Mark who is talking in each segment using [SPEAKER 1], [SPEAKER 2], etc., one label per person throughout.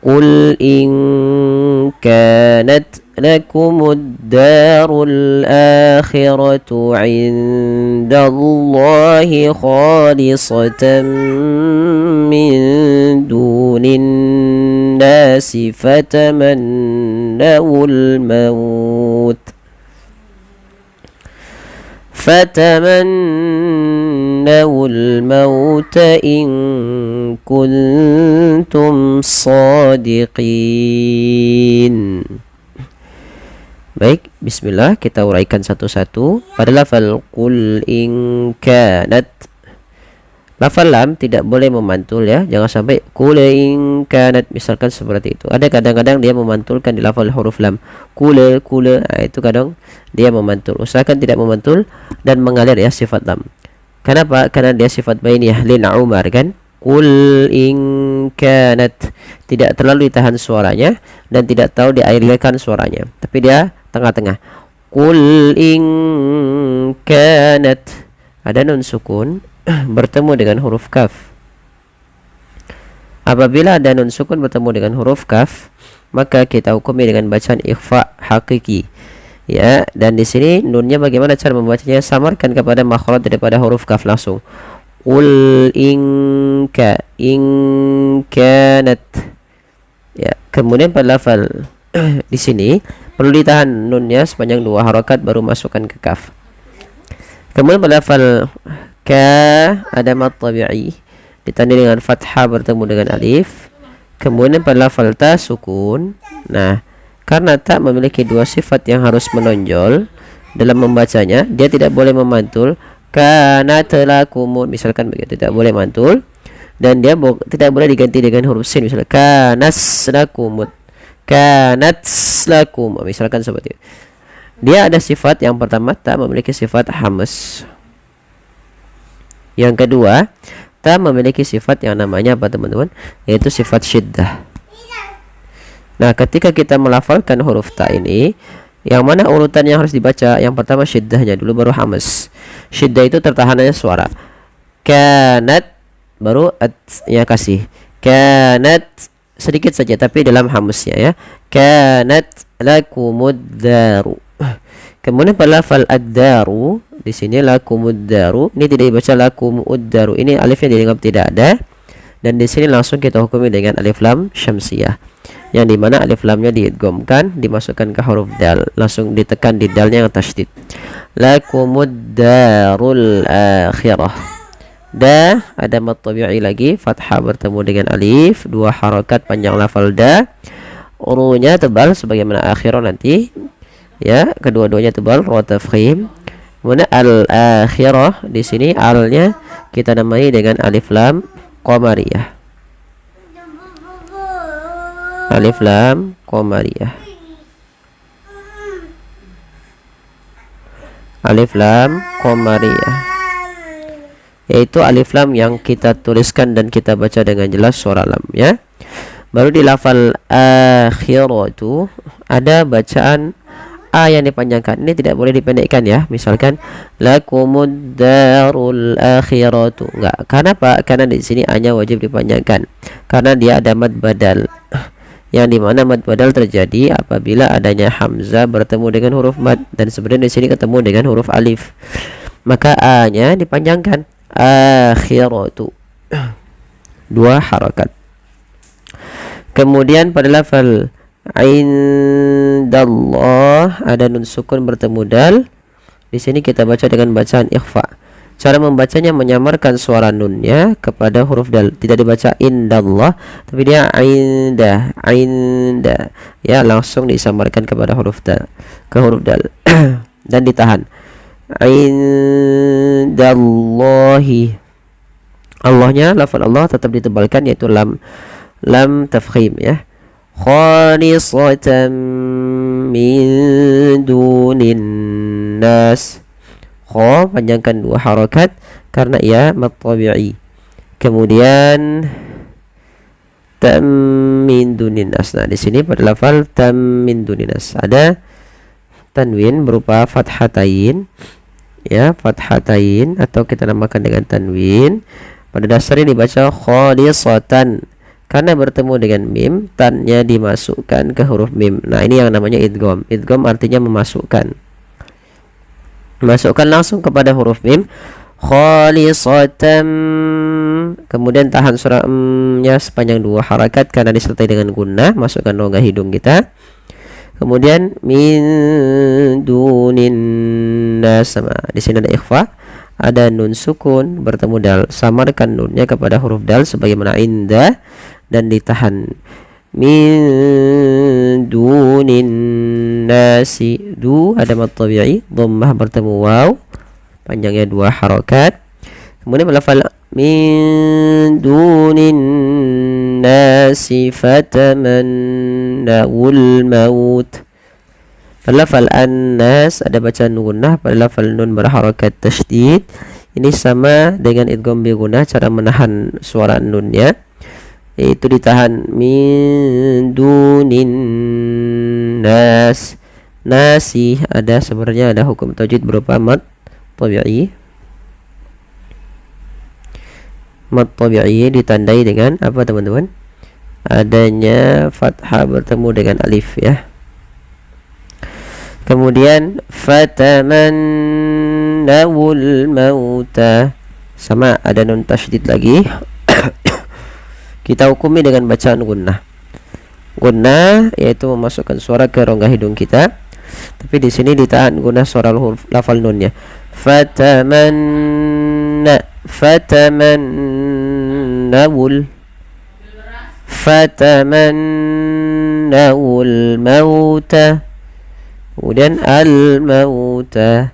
[SPEAKER 1] Qul in kanat lakumud darul akhiratu indallahi khalisatan min dunin nasi fatamannawul maut in kuntum sadiqin. Baik, bismillah, kita uraikan satu-satu. Pada lafal qul in kanat, lafal lam tidak boleh memantul ya. Jangan sampai qul in kanat misalkan seperti itu. Ada kadang-kadang dia memantulkan di lafal huruf lam. Qul itu kadang dia memantul. Usahakan tidak memantul dan mengalir ya sifat lam. Kenapa? Karena dia sifat bainiyah lin umar kan. Qul in kanat, tidak terlalu ditahan suaranya dan tidak tahu diairkan suaranya, tapi dia tengah-tengah. Qul in kanat, ada nun sukun bertemu dengan huruf kaf. Apabila ada nun sukun bertemu dengan huruf kaf, maka kita hukumi dengan bacaan ikhfa hakiki ya. Dan di sini nunnya bagaimana cara membacanya? Samarkan kepada makhraj daripada huruf kaf langsung. Qul in kanat ya. Kemudian pada lafal di sini perlu ditahan nunnya sepanjang 2 harakat baru masukkan ke kaf. Kemudian pada lafal ka ada mad tabi'i ditandai dengan fathah bertemu dengan alif. Kemudian pada lafal ta sukun. Nah, karena tak memiliki 2 sifat yang harus menonjol dalam membacanya, dia tidak boleh memantul. Kanat lakumud misalkan begitu, tidak boleh mantul, dan dia tidak boleh diganti dengan huruf sin misalnya kanas lakumud, kanat lakum misalkan seperti itu. Dia ada sifat yang pertama tak memiliki sifat hams. Yang kedua, tak memiliki sifat yang namanya apa teman-teman? Yaitu sifat syiddah. Nah, ketika kita melafalkan huruf ta ini, yang mana urutan yang harus dibaca? Yang pertama syiddahnya dulu, baru hamas. Syiddah itu tertahannya suara. Kanat baru ya kasih. Kanat sedikit saja tapi dalam hamasnya ya. Kanat lakumud daru. Kemudian pada lafal ad-daru di sini lakumud daru, ini tidak dibaca lakumud daru. Ini alifnya dianggap tidak ada. Dan di sini langsung kita hukumi dengan alif lam syamsiyah, yang dimana alif lamnya diidghamkan, dimasukkan ke huruf dal, langsung ditekan di dalnya yang tasydid. Lakumud darul akhirah. Da ada mad tabi'i lagi, fathah bertemu dengan alif, 2 harakat panjang lafal da. Urunya tebal sebagaimana akhirah nanti ya, kedua-duanya tebal, ra tafkhim. Kemudian al akhirah di sini alnya kita namai dengan alif lam qamariyah. Alif lam qamariyah. Alif lam qamariyah, yaitu alif lam yang kita tuliskan dan kita baca dengan jelas suara lam ya. Baru di lafal akhiratu ada bacaan a yang dipanjangkan. Ini tidak boleh dipendekkan ya. Misalkan lakumud darul akhiratu, enggak. Karena apa? Karena di sini a-nya wajib dipanjangkan karena dia ada mad badal, yang dimana mad badal terjadi apabila adanya hamzah bertemu dengan huruf mad, dan sebenarnya di sini ketemu dengan huruf alif, maka a-nya dipanjangkan. Akhiratu 2 harakat. Kemudian pada lafal indallah ada nun sukun bertemu dal. Di sini kita baca dengan bacaan ikhfa. Cara membacanya menyamarkan suara nunnya kepada huruf dal, tidak dibaca indallah tapi dia inda ya, langsung disamarkan kepada huruf dal, ke huruf dal dan ditahan. Indallahi, Allahnya, lafal Allah tetap ditebalkan yaitu lam tafkhim ya. Khalisatan min dunin nas, kha panjangkan 2 harakat karena ia mad tabi'i. Kemudian tam min dunin nas. Nah, di sini pada lafal tam min dunin nas ada tanwin berupa fathatain ya, fathatain atau kita namakan dengan tanwin. Pada dasarnya dibaca khalisatan Karena bertemu dengan mim, tannya dimasukkan ke huruf mim. Nah, ini yang namanya idgham. Idgham artinya memasukkan. Masukkan langsung kepada huruf mim. Khalisatan. Kemudian tahan suara nya sepanjang 2 harakat karena disertai dengan gunnah. Masukkan rongga hidung kita. Kemudian min dunin nas, sama di sini ada ikhfa, ada nun sukun bertemu dal, samarkan nunnya kepada huruf dal sebagaimana inda dan ditahan. Min dunin nasi, du ada mad tabi'i, dhammah bertemu waw panjangnya 2 harakat. Kemudian melafal min dunin nasi fatamannawul maut. Pada lafal an-nas ada bacaan gunnah, pada lafal nun berharakat tasydid. Ini sama dengan idgham bi gunnah, cara menahan suara nunnya yaitu ditahan min dunin nas. Nasi ada sebenarnya ada hukum tajwid berupa mad tabi'i. Mad tabi'i ditandai dengan apa teman-teman? Adanya fathah bertemu dengan alif ya. Kemudian fatamannawul mauta, sama ada nun tasydid lagi. Kita hukumi dengan bacaan gunnah. Gunnah yaitu memasukkan suara ke rongga hidung kita. Tapi di sini ditahan gunnah suara huruf lafal nunnya. Fatamannawul mauta. Kemudian al mauta.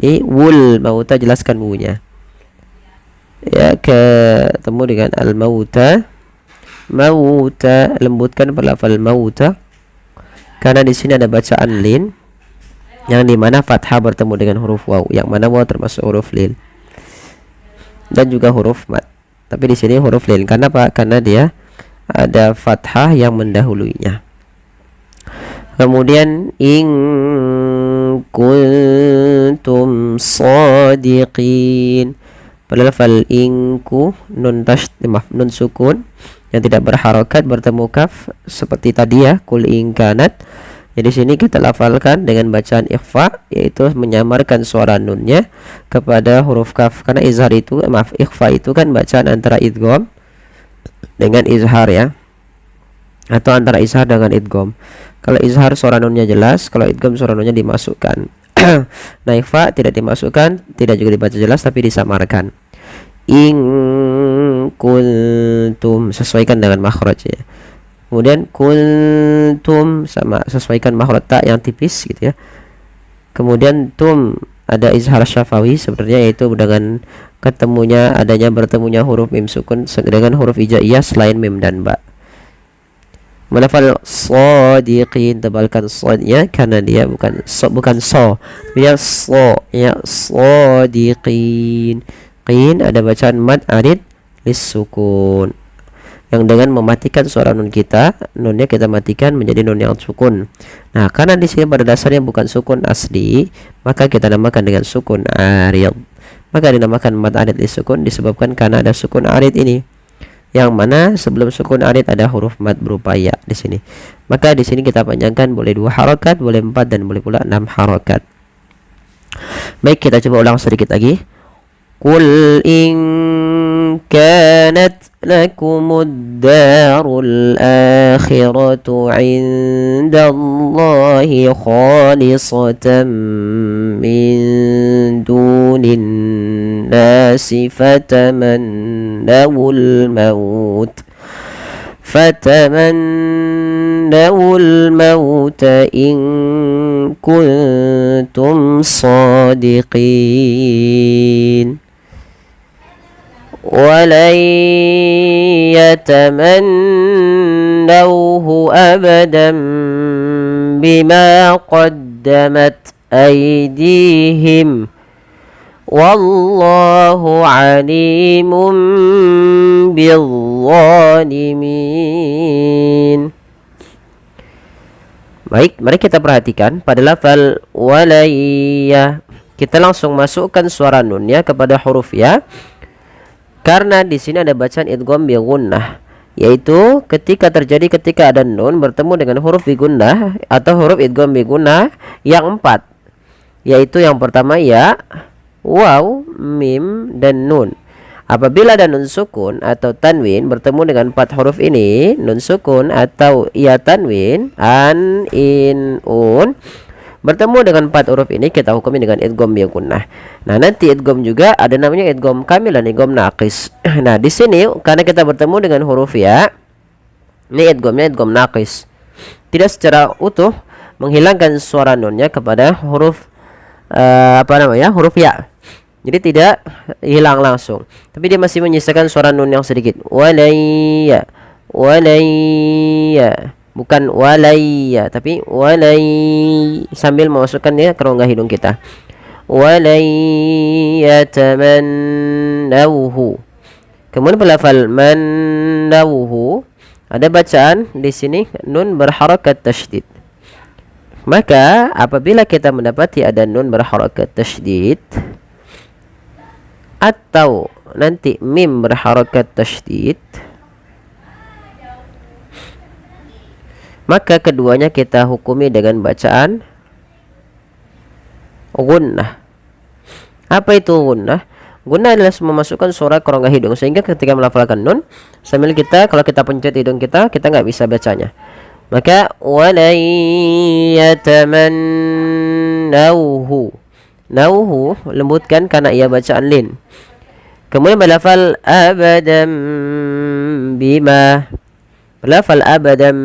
[SPEAKER 1] Ini wul mauta, jelaskan wunya. Ya, ketemu dengan al mauta. Mauta lembutkan pada lafal mauta karena di sini ada bacaan lin yang dimana fathah bertemu dengan huruf waw, yang mana waw termasuk huruf lin dan juga huruf mat. Tapi di sini huruf lin karena apa? Karena dia ada fathah yang mendahulunya. Kemudian in kuntum shadiqin, pada lafal inku nun nun sukun yang tidak berharokat bertemu kaf seperti tadi ya, kul in kanat. Jadi sini kita lafalkan dengan bacaan ikhfa, yaitu menyamarkan suara nunnya kepada huruf kaf, karena izhar itu ikhfa itu kan bacaan antara idgham dengan izhar ya, atau antara izhar dengan idgham. Kalau izhar suara nunnya jelas, kalau idgham suara nunnya dimasukkan. Nah, ikhfa tidak dimasukkan, tidak juga dibaca jelas tapi disamarkan. In kuntum, sesuaikan dengan makhrajnya. Kemudian kuntum sama sesuaikan makhraj ta yang tipis gitu ya. Kemudian tum ada izhar syafawi sebenarnya, yaitu dengan bertemunya huruf mim sukun dengan huruf hijaiyah selain mim dan ba. Melafal shadiqin, tebalkan sodnya karena dia bukan so, dia so ya, shadiqin. Qin ada bacaan mad arid lis sukun yang dengan mematikan suara nun kita, nunnya kita matikan menjadi nun yang sukun. Nah, karena di sini pada dasarnya bukan sukun asli, maka kita namakan dengan sukun arid. Maka dinamakan mad arid lis sukun disebabkan karena ada sukun arid ini, yang mana sebelum sukun arid ada huruf mad berupa ya di sini. Maka di sini kita panjangkan boleh 2 harakat, boleh 4 dan boleh pula 6 harakat. Baik, kita coba ulang sedikit lagi. Qul in kanat lakumud darul akhiratu 'indallahi khalisatan min dunin nasi fatamannawul maut in kuntum shadiqin. ولن يتمنوه أبدا بما قدمت أيديهم والله عليم بالظالمين. Baik, mari kita perhatikan pada lafal walayya. Kita langsung masukkan suara nunnya kepada huruf ya. Karena di sini ada bacaan idgham bi gunnah, yaitu ketika ada nun bertemu dengan huruf bigunnah atau huruf idgham bigunnah yang 4, yaitu yang pertama ya, waw, mim, dan nun. Apabila ada nun sukun atau tanwin bertemu dengan 4 huruf ini, nun sukun atau ya tanwin, an, in, un, bertemu dengan 4 huruf ini kita hukumi dengan idgham bigunnah. Nah, nanti idgham juga ada namanya idgham kamil dan idgham naqis. Nah, di sini karena kita bertemu dengan huruf ya, ini idghamnya idgham naqis. Tidak secara utuh menghilangkan suara nunnya kepada huruf huruf ya. Jadi tidak hilang langsung, tapi dia masih menyisakan suara nun yang sedikit. Walayya, walayya, bukan walayya, tapi walay, sambil memasukkannya ke rongga hidung kita. Walayyatamannahu. Kemudian pelafal mannawhu, ada bacaan di sini nun berharakat tasydid. Maka apabila kita mendapati ada nun berharakat tasydid atau nanti mim berharakat tasydid, maka keduanya kita hukumi dengan bacaan gunnah. Apa itu gunnah? Gunnah adalah memasukkan suara ke rongga hidung, sehingga ketika melafalkan nun sambil kalau kita pencet hidung kita nggak bisa bacanya. Maka walayyatamannawhu, nauhu lembutkan karena ia bacaan lin. Kemudian melafal abadan bima. Lafal abadan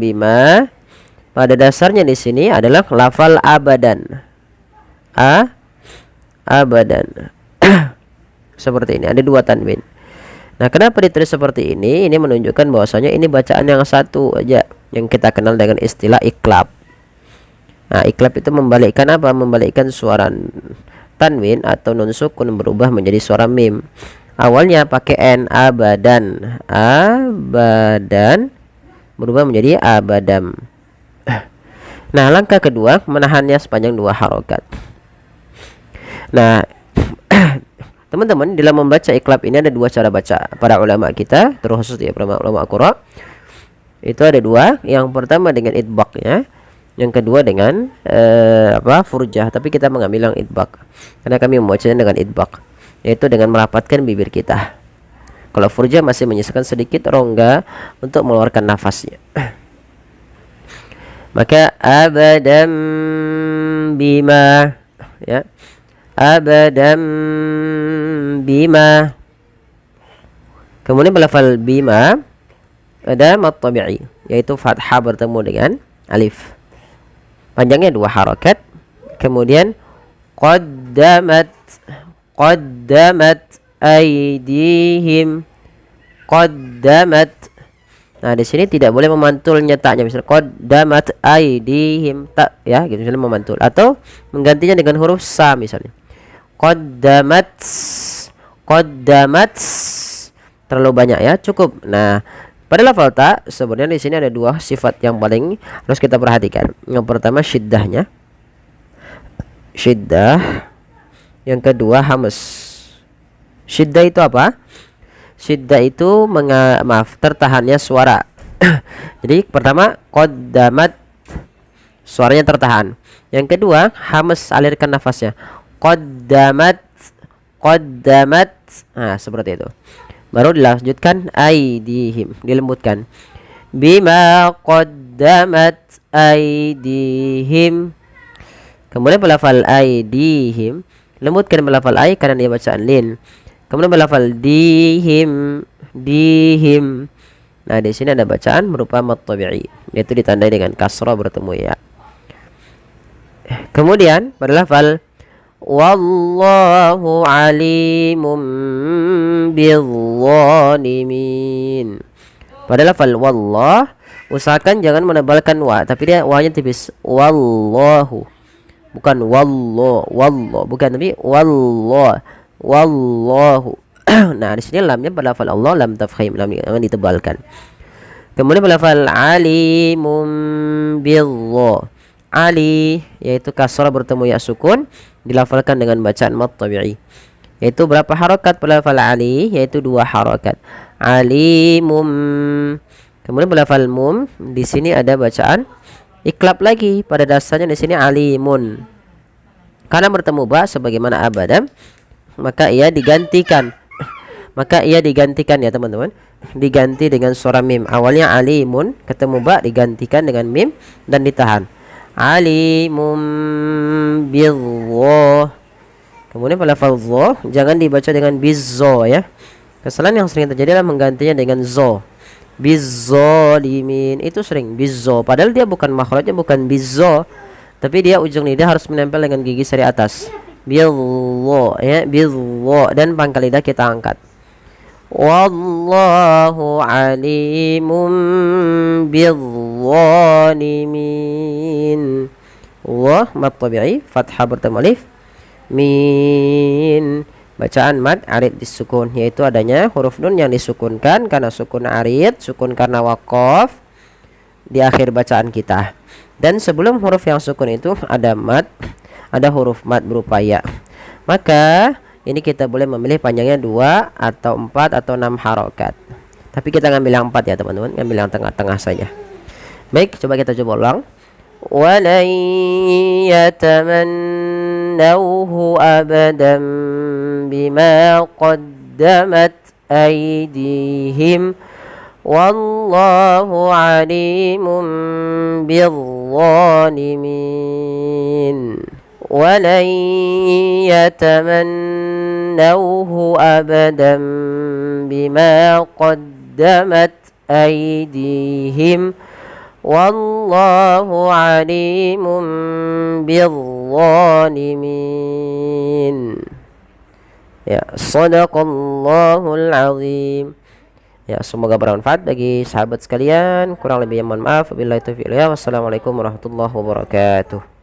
[SPEAKER 1] bima pada dasarnya di sini adalah lafal abadan. Abadan. Seperti ini, ada 2 tanwin. Nah, kenapa ditulis seperti ini? Ini menunjukkan bahwasanya ini bacaan yang satu aja yang kita kenal dengan istilah iklab. Nah, iklab itu membalikkan apa? Membalikkan suara tanwin atau nun sukun berubah menjadi suara mim. Awalnya pakai n, abadan, abadan berubah menjadi abadam. Nah, langkah kedua menahannya sepanjang 2 harokat. Nah, teman-teman, dalam membaca iklab ini ada 2 cara baca para ulama kita, terkhusus ya ulama qura. Itu ada 2. Yang pertama dengan idbaq ya. Yang kedua dengan furjah, tapi kita mengambil yang idbaq karena kami membacanya dengan idbaq, yaitu dengan merapatkan bibir kita. Kalau furjah masih menyisakan sedikit rongga untuk mengeluarkan nafasnya. Maka abadam bima ya, abadam bima. Kemudian melafal bima ada mat tabi'i, yaitu fathah bertemu dengan alif. Panjangnya 2 harakat. Kemudian qaddamat aydihim, qaddamat. Nah, di sini tidak boleh memantul nyetaknya, misalnya qaddamat aydihim tak ya, gitu misalnya memantul, atau menggantinya dengan huruf sa misalnya. Qaddamat terlalu banyak ya, cukup. Nah, pada lafal ta sebenarnya di sini ada 2 sifat yang paling harus kita perhatikan. Yang pertama syiddahnya, syiddah. Yang kedua hamas. Syiddah itu apa? Syiddah itu tertahannya suara. Jadi pertama qaddamat, suaranya tertahan. Yang kedua hamas, alirkan nafasnya. Qaddamat. Nah, seperti itu. Baru dilanjutkan aidihim, dilembutkan. Bima qaddamat aidihim. Kemudian melafal aidihim, lembutkan melafal ai karena dia bacaan lin. Kemudian melafal dihim. Nah, di sini ada bacaan berupa mat tabi'i, yaitu ditandai dengan kasrah bertemu ya. Kemudian pada lafal wallahu alimum bizzalimin. Pada lafal wallah usahakan jangan menebalkan wa, tapi dia wa-nya tipis. Wallahu, bukan wallah, bukan, tapi wallahu. Nah, di sini lamnya pada lafal Allah lam tafkhim, lam jangan ditebalkan. Kemudian pada lafal alimum billah, ali yaitu kasrah bertemu ya sukun, dilafalkan dengan bacaan mat tabi'i. Yaitu berapa harokat pada lafal ali? Yaitu 2 harokat. Alimum. Kemudian pada lafal mum di sini ada bacaan iklab lagi. Pada dasarnya di sini alimun. Karena bertemu ba sebagaimana abadam, maka ia digantikan. Maka ia digantikan ya teman-teman. Diganti dengan suara mim. Awalnya alimun, ketemu ba digantikan dengan mim dan ditahan. Alimum billah. Kemudian pada lafal dha jangan dibaca dengan bizzo ya. Kesalahan yang sering terjadi adalah menggantinya dengan zo. Bizzolimin itu sering bizzo, padahal dia bukan makhrajnya bukan bizzo, tapi dia ujung lidah harus menempel dengan gigi seri atas. Billah ya, billah, dan pangkal lidah kita angkat. Wallahu alimum bizzalimin. Allah mad tabi'i fathah bertemu alif. Min bacaan mad arid disukun, yaitu adanya huruf nun yang disukunkan karena sukun arid, sukun karena waqaf di akhir bacaan kita. Dan sebelum huruf yang sukun itu ada mad, ada huruf mad berupa ya. Maka ini kita boleh memilih panjangnya 2 atau 4 atau 6 harokat. Tapi kita ngambil yang 4 ya teman-teman, ngambil yang tengah-tengah saja. Baik, coba kita coba ulang. Walan yatamannawhu abadan bima qaddamat aydihim wallahu alimun bizzalimin. Walan yatamannawhu abadan bima qaddamat aydihim wallahu alimun bizzalimin. Ya, shadaqallahul azim. Ya, semoga bermanfaat bagi sahabat sekalian. Kurang lebihnya mohon maaf. Wabillahi taufiq. Wassalamualaikum warahmatullahi wabarakatuh.